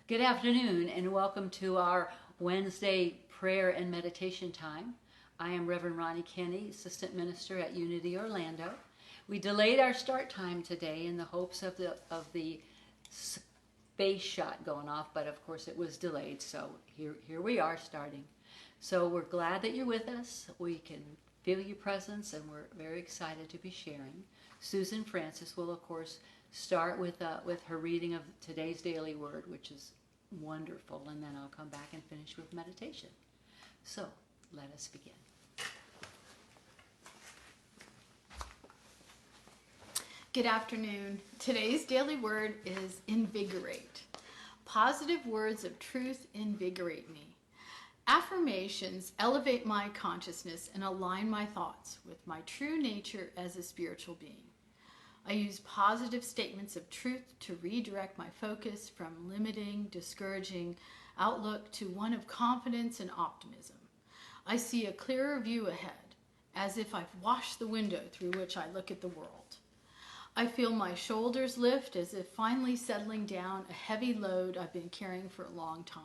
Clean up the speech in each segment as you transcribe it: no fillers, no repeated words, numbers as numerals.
Good afternoon and welcome to our Wednesday prayer and meditation time. I am Reverend Ronnie Kenny, Assistant Minister at Unity Orlando. We delayed our start time today in the hopes of the space shot going off, but of course it was delayed, so here we are starting. So we're glad that you're with us. We can feel your presence and we're very excited to be sharing. Susan Francis will of course start with her reading of today's daily word, which is wonderful, and then I'll come back and finish with meditation. So let us begin. Good afternoon. Today's daily word is invigorate. Positive words of truth invigorate me. Affirmations elevate my consciousness and align my thoughts with my true nature as a spiritual being. I use positive statements of truth to redirect my focus from limiting, discouraging outlook to one of confidence and optimism. I see a clearer view ahead, as if I've washed the window through which I look at the world. I feel my shoulders lift as if finally settling down a heavy load I've been carrying for a long time.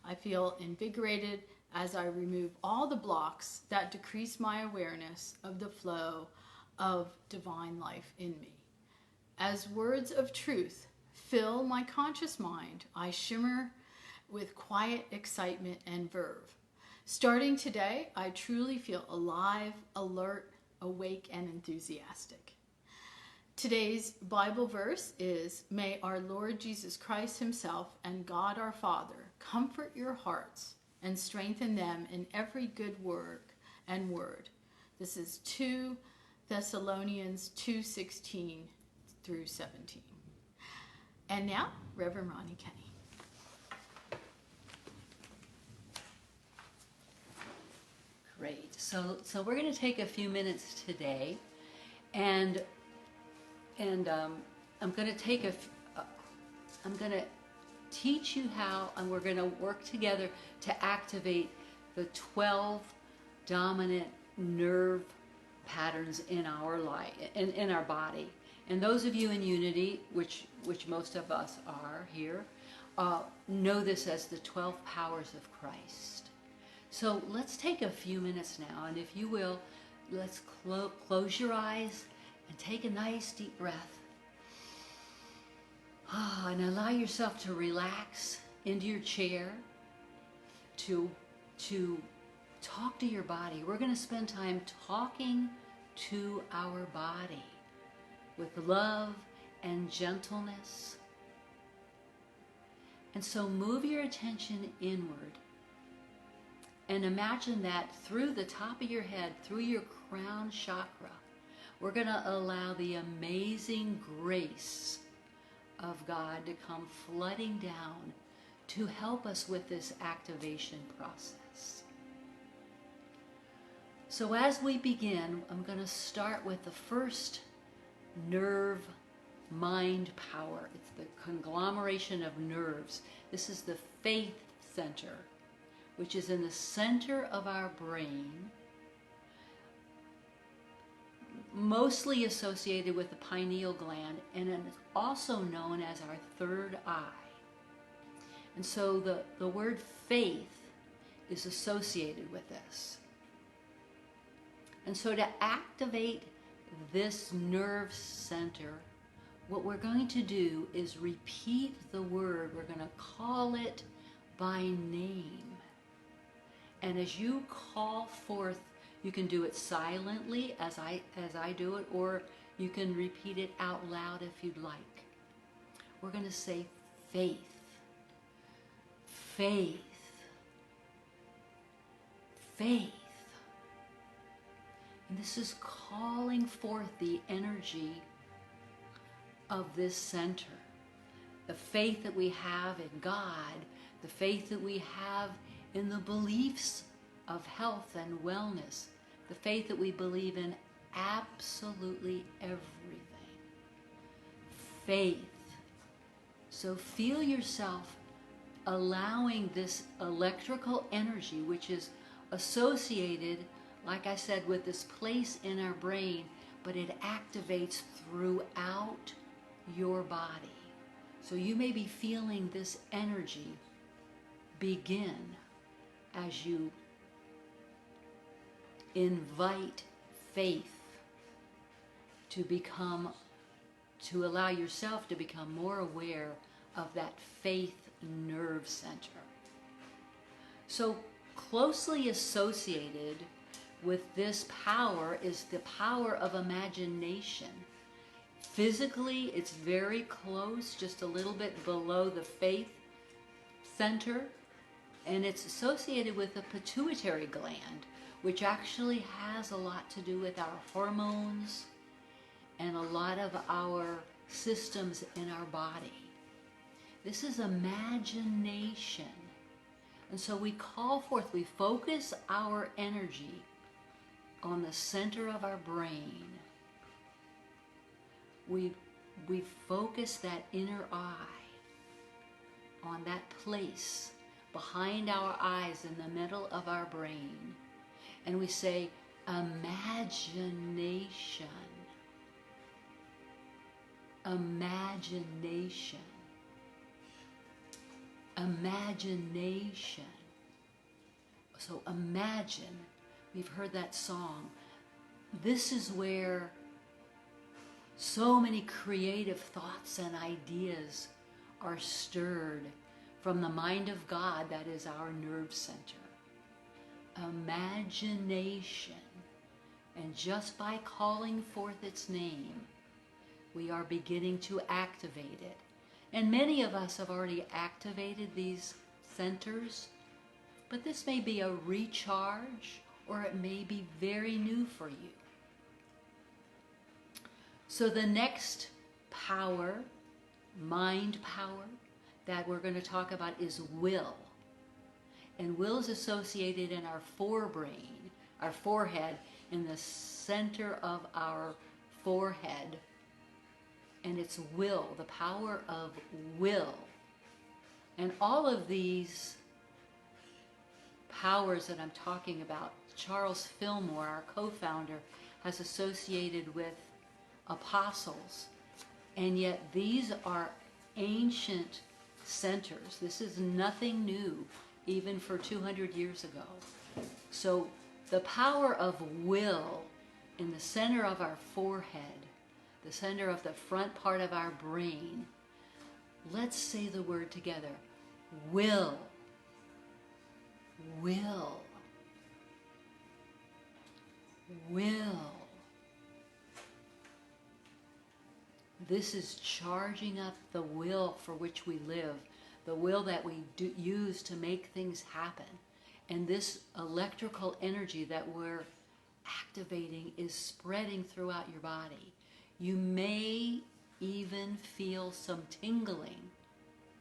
I feel invigorated as I remove all the blocks that decrease my awareness of the flow of divine life in me. As words of truth fill my conscious mind, I shimmer with quiet excitement and verve. Starting today, I truly feel alive, alert, awake, and enthusiastic. Today's Bible verse is, "May our Lord Jesus Christ himself and God our Father comfort your hearts and strengthen them in every good work and word." This is 2 Thessalonians 2:16 through 17. And now, Reverend Ronnie Kenny. Great. So we're going to take a few minutes today, and I'm going to I'm going to teach you how, and we're going to work together to activate the 12 dominant nerve patterns in our life, in our body. And those of you in Unity, which most of us are here, know this as the 12 powers of Christ. So let's take a few minutes now, and if you will, let's close your eyes and take a nice deep breath. And allow yourself to relax into your chair, to talk to your body. We're going to spend time talking to our body with love and gentleness. And so move your attention inward and imagine that through the top of your head, through your crown chakra, we're going to allow the amazing grace of God to come flooding down to help us with this activation process. So as we begin, I'm going to start with the first nerve mind power. It's the conglomeration of nerves. This is the faith center, which is in the center of our brain, mostly associated with the pineal gland, and it's also known as our third eye. And so the word faith is associated with this. And so to activate this nerve center, what we're going to do is repeat the word. We're going to call it by name. And as you call forth, you can do it silently as I do it, or you can repeat it out loud if you'd like. We're going to say faith, faith, faith. And this is calling forth the energy of this center. The faith that we have in God, the faith that we have in the beliefs of health and wellness, the faith that we believe in absolutely everything. Faith. So feel yourself allowing this electrical energy, which is associated, like I said, with this place in our brain, but it activates throughout your body. So you may be feeling this energy begin as you invite faith to allow yourself to become more aware of that faith nerve center. So closely associated with this power is the power of imagination. Physically, it's very close, just a little bit below the faith center, and it's associated with the pituitary gland, which actually has a lot to do with our hormones and a lot of our systems in our body. This is imagination. And so we call forth, we focus our energy on the center of our brain. We focus that inner eye on that place behind our eyes in the middle of our brain. And we say, imagination. Imagination. Imagination. So imagine, we've heard that song. This is where so many creative thoughts and ideas are stirred from the mind of God, that is our nerve center. Imagination. And just by calling forth its name, we are beginning to activate it. And many of us have already activated these centers, but this may be a recharge, or it may be very new for you. So the next power, mind power, that we're going to talk about is will. And will is associated in our forebrain, our forehead, in the center of our forehead. And it's will, the power of will. And all of these powers that I'm talking about, Charles Fillmore, our co-founder, has associated with apostles. And yet these are ancient centers. This is nothing new, even for 200 years ago. So the power of will in the center of our forehead, the center of the front part of our brain. Let's say the word together. Will. Will. Will. This is charging up the will for which we live, the will that we use to make things happen. And this electrical energy that we're activating is spreading throughout your body. You may even feel some tingling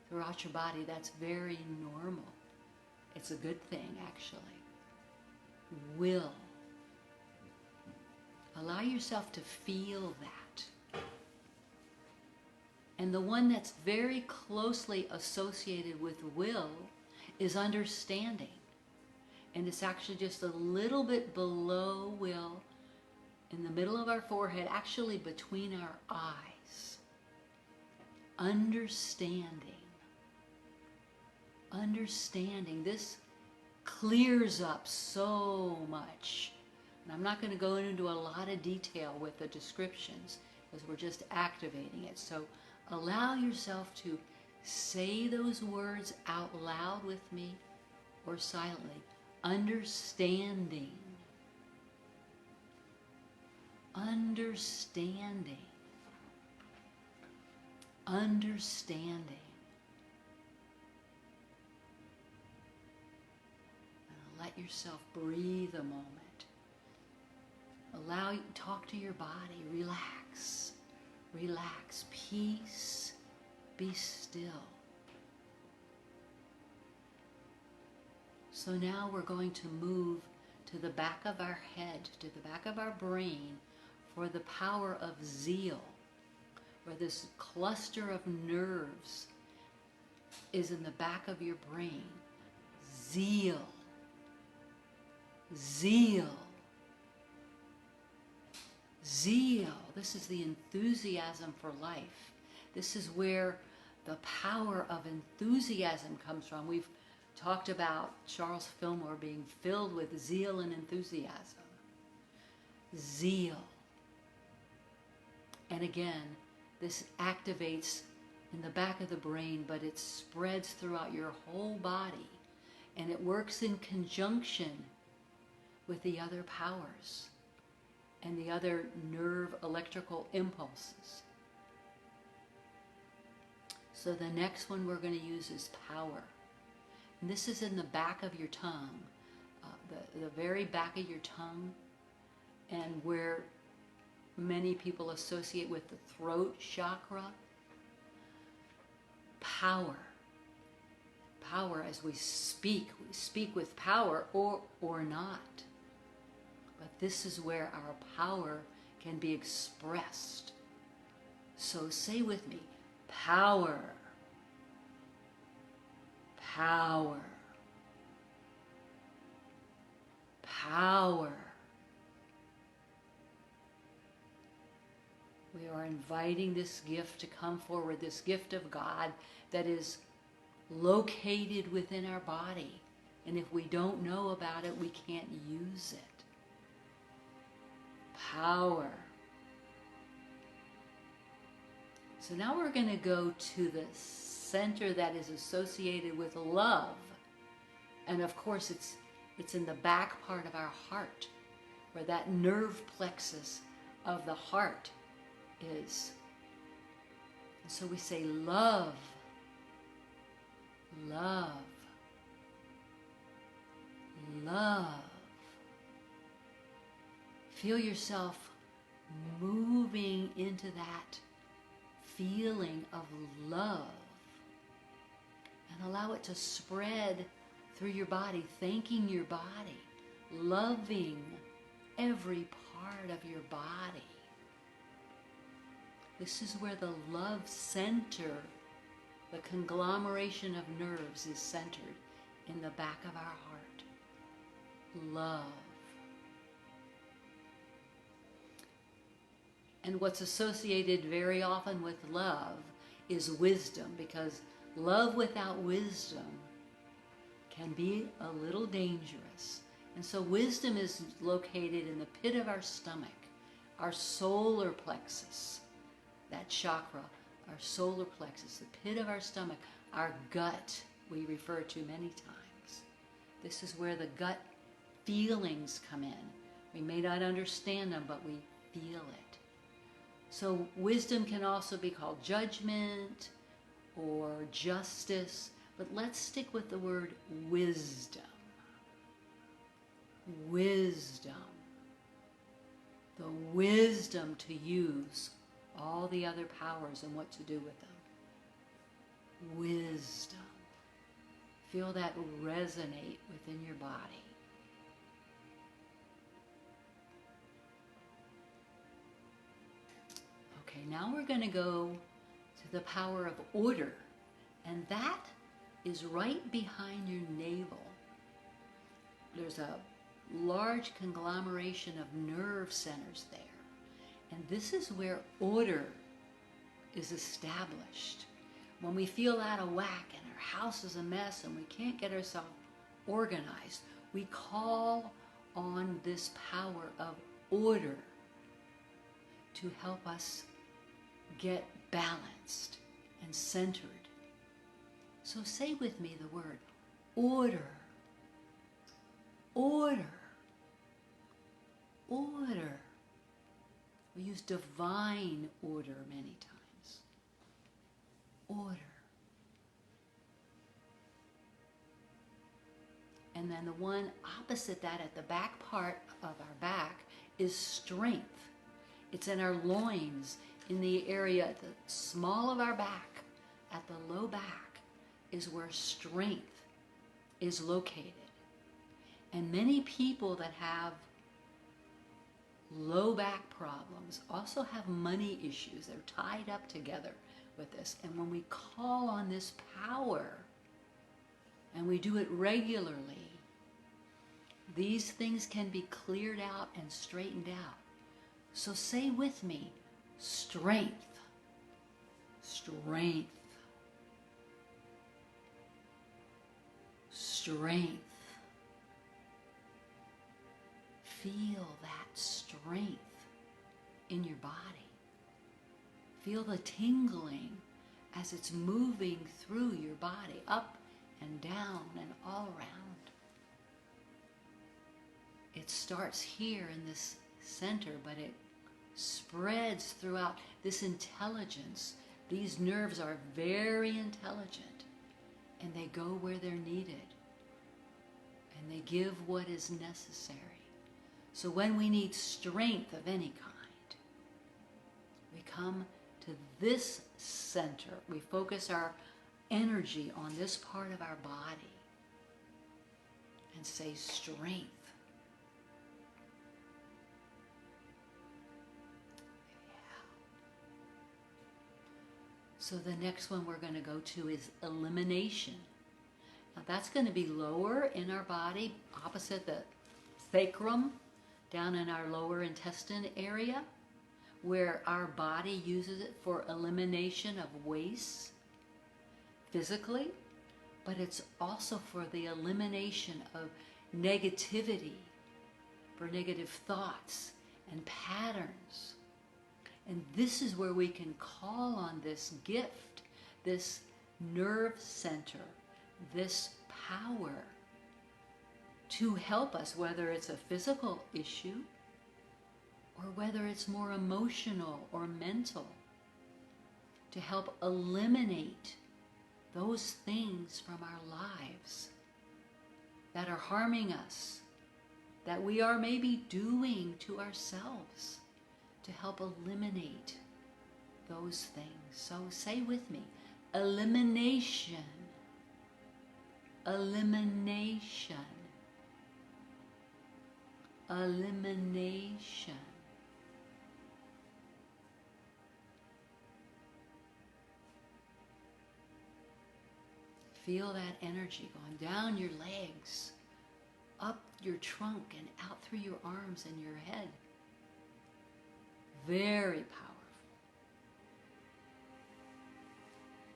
throughout your body. That's very normal. It's a good thing, actually. Will. Allow yourself to feel that. And the one that's very closely associated with will is understanding. And it's actually just a little bit below will, in the middle of our forehead, actually between our eyes. Understanding. Understanding. This clears up so much. And I'm not going to go into a lot of detail with the descriptions, because we're just activating it. So allow yourself to say those words out loud with me or silently. Understanding. Understanding. Understanding. And let yourself breathe a moment. Talk to your body. Relax. Relax. Peace. Be still. So now we're going to move to the back of our head, to the back of our brain, for the power of zeal, where this cluster of nerves is in the back of your brain. Zeal. Zeal. Zeal. This is the enthusiasm for life. This is where the power of enthusiasm comes from. We've talked about Charles Fillmore being filled with zeal and enthusiasm. Zeal. And again, this activates in the back of the brain, but it spreads throughout your whole body, and it works in conjunction with the other powers and the other nerve electrical impulses. So the next one we're going to use is power. And this is in the back of your tongue, the very back of your tongue, and where many people associate with the throat chakra. Power. Power as we speak with power or not. But this is where our power can be expressed. So say with me, power. Power. Power. We are inviting this gift to come forward, this gift of God that is located within our body. And if we don't know about it, we can't use it. Power. So now we're going to go to the center that is associated with love. And of course, it's in the back part of our heart, where that nerve plexus of the heart is. And so we say love, love, love. Feel yourself moving into that feeling of love, and allow it to spread through your body, thanking your body, loving every part of your body. This is where the love center, the conglomeration of nerves, is centered in the back of our heart. Love. And what's associated very often with love is wisdom, because love without wisdom can be a little dangerous. And so wisdom is located in the pit of our stomach, our solar plexus, that chakra, our solar plexus, the pit of our stomach, our gut, we refer to many times. This is where the gut feelings come in. We may not understand them, but we feel it. So wisdom can also be called judgment or justice, but let's stick with the word wisdom. Wisdom. The wisdom to use all the other powers and what to do with them. Wisdom. Feel that resonate within your body. Okay, now we're going to go to the power of order, and that is right behind your navel. There's a large conglomeration of nerve centers there. And this is where order is established. When we feel out of whack and our house is a mess and we can't get ourselves organized, we call on this power of order to help us get balanced and centered. So say with me the word order. Order. Order. We use divine order many times. Order. And then the one opposite that at the back part of our back is strength. It's in our loins, in the area at the small of our back, at the low back, is where strength is located. And many people that have low back problems also have money issues. They're tied up together with this. And when we call on this power, and we do it regularly, these things can be cleared out and straightened out. So say with me, strength, strength, strength. Feel that strength in your body. Feel the tingling as it's moving through your body, up and down and all around. It starts here in this center, but it spreads throughout this intelligence. These nerves are very intelligent, and they go where they're needed, and they give what is necessary. So when we need strength of any kind, we come to this center. We focus our energy on this part of our body and say strength. So the next one we're going to go to is elimination. Now that's going to be lower in our body, opposite the sacrum, down in our lower intestine area, where our body uses it for elimination of waste physically, but it's also for the elimination of negativity, for negative thoughts and patterns. And this is where we can call on this gift, this nerve center, this power to help us, whether it's a physical issue or whether it's more emotional or mental, to help eliminate those things from our lives that are harming us, that we are maybe doing to ourselves, to help eliminate those things. So say with me, elimination, elimination, elimination. Feel that energy going down your legs, up your trunk, and out through your arms and your head. Very powerful.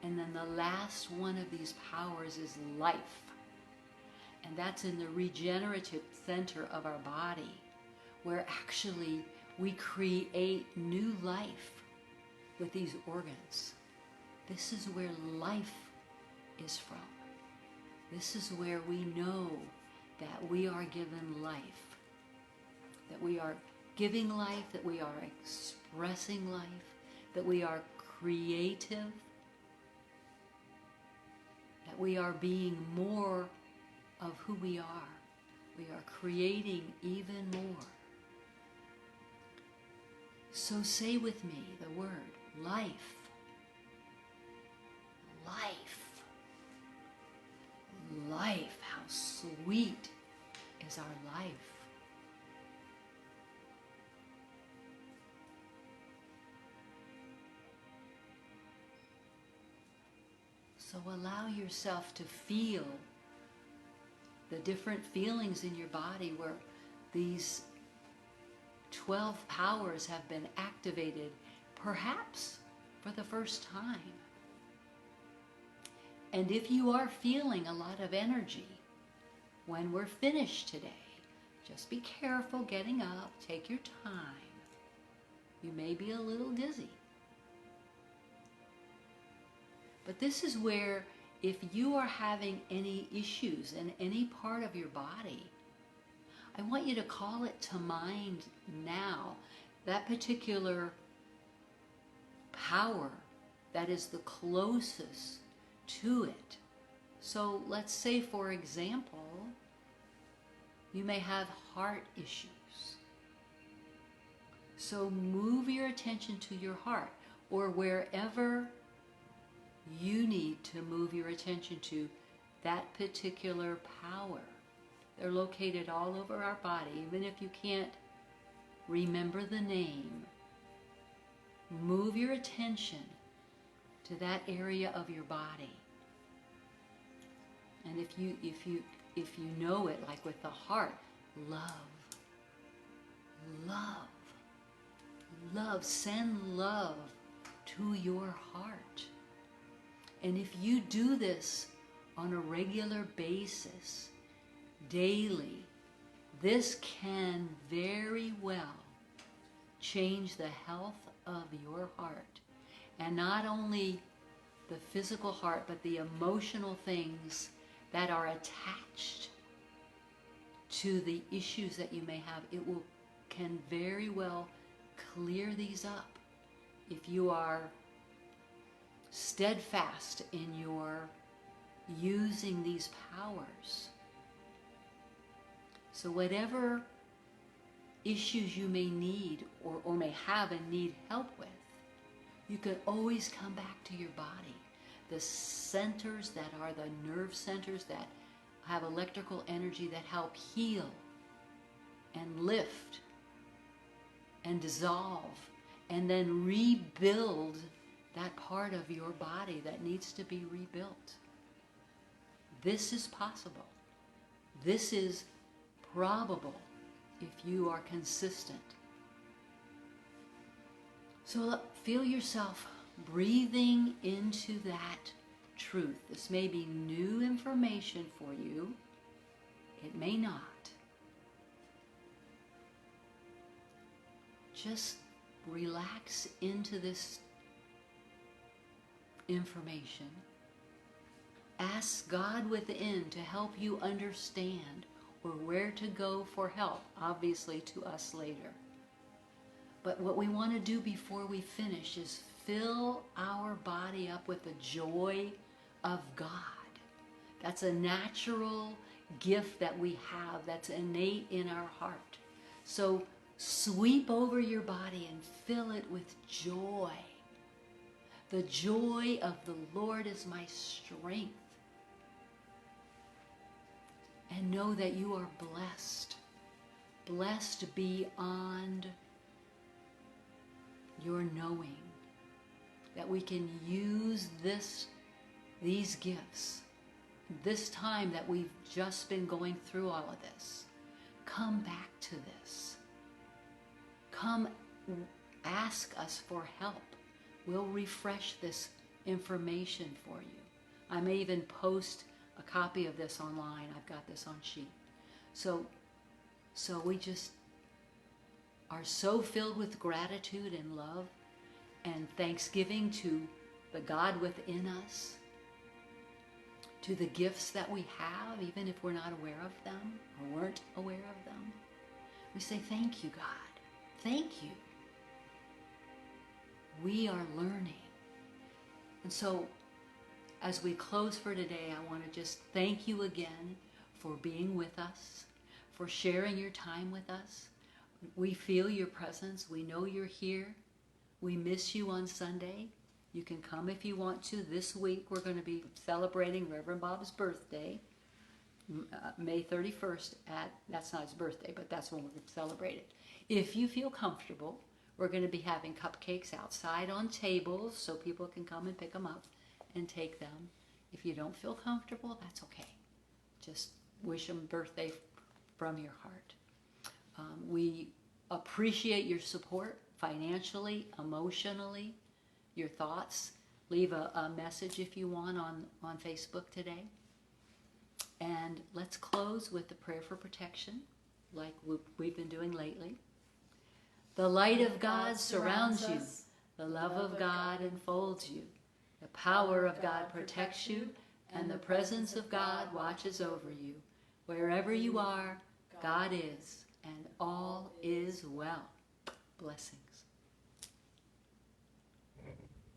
And then the last one of these powers is life. And that's in the regenerative center of our body, where actually we create new life with these organs. This is where life is from. This is where we know that we are given life, that we are giving life, that we are expressing life, that we are creative, that we are being more of who we are. We are creating even more. So say with me the word life. Life. Life. How sweet is our life. So allow yourself to feel the different feelings in your body where these 12 powers have been activated, perhaps for the first time. And if you are feeling a lot of energy when we're finished today, just be careful getting up, take your time. You may be a little dizzy. But this is where, if you are having any issues in any part of your body, I want you to call it to mind now, that particular power that is the closest to it. So let's say, for example, you may have heart issues. So move your attention to your heart, or wherever you need to move your attention to that particular power. They're located all over our body, even if you can't remember the name. Move your attention to that area of your body. And if you know it, like with the heart, love, love, love. Send love to your heart. And if you do this on a regular basis, daily, this can very well change the health of your heart. And not only the physical heart, but the emotional things that are attached to the issues that you may have. It can very well clear these up if you are steadfast in your using these powers. So whatever issues you may need or may have and need help with, you can always come back to your body. The centers that are the nerve centers that have electrical energy that help heal and lift and dissolve and then rebuild that part of your body that needs to be rebuilt. This is possible. This is probable if you are consistent. So feel yourself breathing into that truth. This may be new information for you. It may not. Just relax into this information. Ask God within to help you understand or where to go for help, obviously to us later. But what we want to do before we finish is fill our body up with the joy of God. That's a natural gift that we have that's innate in our heart. So sweep over your body and fill it with joy. The joy of the Lord is my strength. And know that you are blessed. Blessed beyond your knowing. That we can use these gifts, this time that we've just been going through all of this. Come back to this. Come ask us for help. We'll refresh this information for you. I may even post a copy of this online. I've got this on sheet. So we just are so filled with gratitude and love and thanksgiving to the God within us, to the gifts that we have, even if we're not aware of them or weren't aware of them. We say, thank you, God. Thank you. We are learning. And so, as we close for today, I want to just thank you again for being with us, for sharing your time with us. We feel your presence. We know you're here. We miss you on Sunday. You can come if you want to. This week we're going to be celebrating Reverend Bob's birthday, May 31st. That's not his birthday, but that's when we're going to celebrate it. If you feel comfortable, we're going to be having cupcakes outside on tables so people can come and pick them up and take them. If you don't feel comfortable, that's okay. Just wish them birthday from your heart. We appreciate your support financially, emotionally, your thoughts. Leave a message if you want on Facebook today. And let's close with the prayer for protection, like we've been doing lately. The light of God surrounds you. The love of God enfolds you. The power of God protects you, and the presence of God watches over you. Wherever you are, God is, and all is well. Blessings.